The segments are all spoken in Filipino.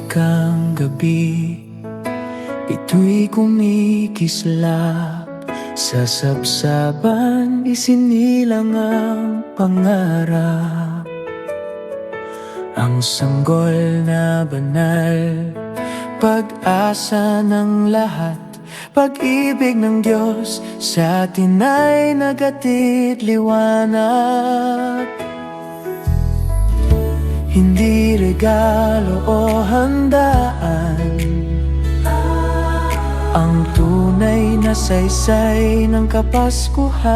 malikang gabi, ito'y kumikislap sa sabsaban, isinilang ang pangarap. Ang sanggol na banal, pag-asa ng lahat, pag-ibig ng Diyos sa atin ay nagatid liwanag. Hindi regalo o handaan, ang tunay na saysay ng Kapaskuhan.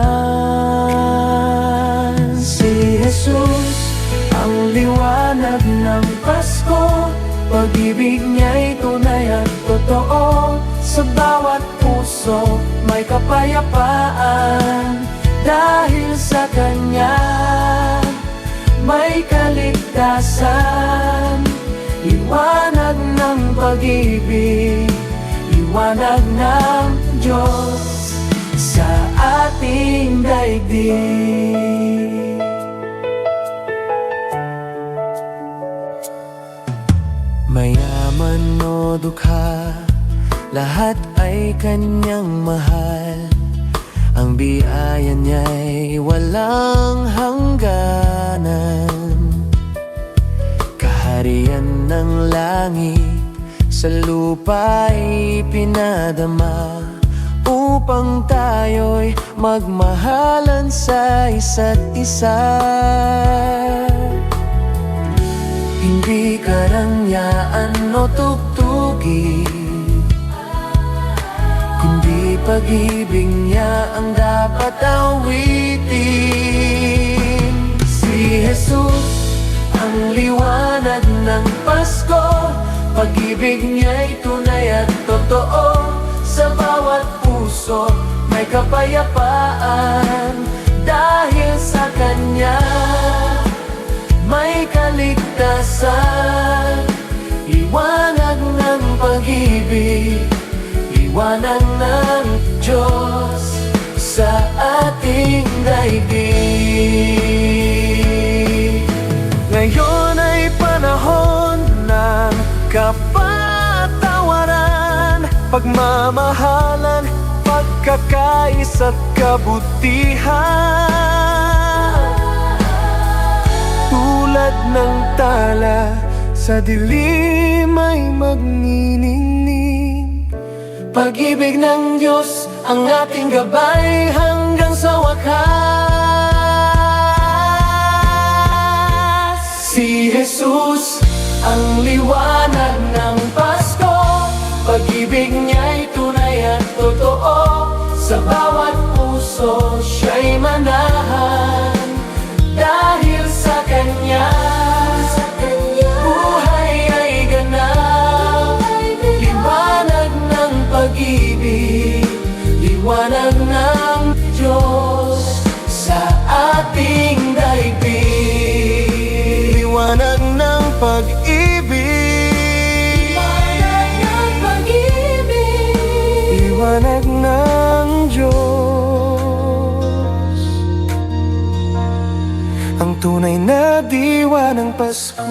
Si Jesus, ang liwanag ng Pasko, pag-ibig niya'y tunay at totoo. Sa bawat puso may kapayapaan, dahil sa Kanya may kaligtasan. Liwanag ng pag-ibig, liwanag ng Diyos sa ating daigdig. Mayaman o dukha, lahat ay Kanyang mahal. Ang biyaya niya'y walang hangganan. Kaharian ng langit sa lupa'y pinadama, upang tayo'y magmahalan sa isa't isa. Hindi karangyaan o tugtugin, kundi pag-ibig niya ang dapat awitin. Si Jesus, ang liwanag ng Pasko, pag-ibig niya'y tunay at totoo. Sa bawat puso may kapayapaan, dahil sa Kanya may kaligtasan. Liwanag ng pag-ibig, liwanag ng Diyos sa ating daigdig. Ngayon ay panahon ng kapatawaran, pagmamahalan, pagkakaisa't kabutihan. Tulad ng tala sa dilim ay magniningning, pag-ibig ng Diyos ang ating gabay hanggang sa wakas. Si Jesus, ang liwanag ng Pasko, pag-ibig niya'y tunay at totoo. Sa bawat puso siya'y manahan, dahil sa Kanya buhay ay ganap. Liwanag ng pag-ibig, liwanag ng Diyos sa ating daigdig. Liwanag ng pag-ibig, liwanag ng pag-ibig, liwanag ng Diyos, ang tunay na diwa ng Pasko.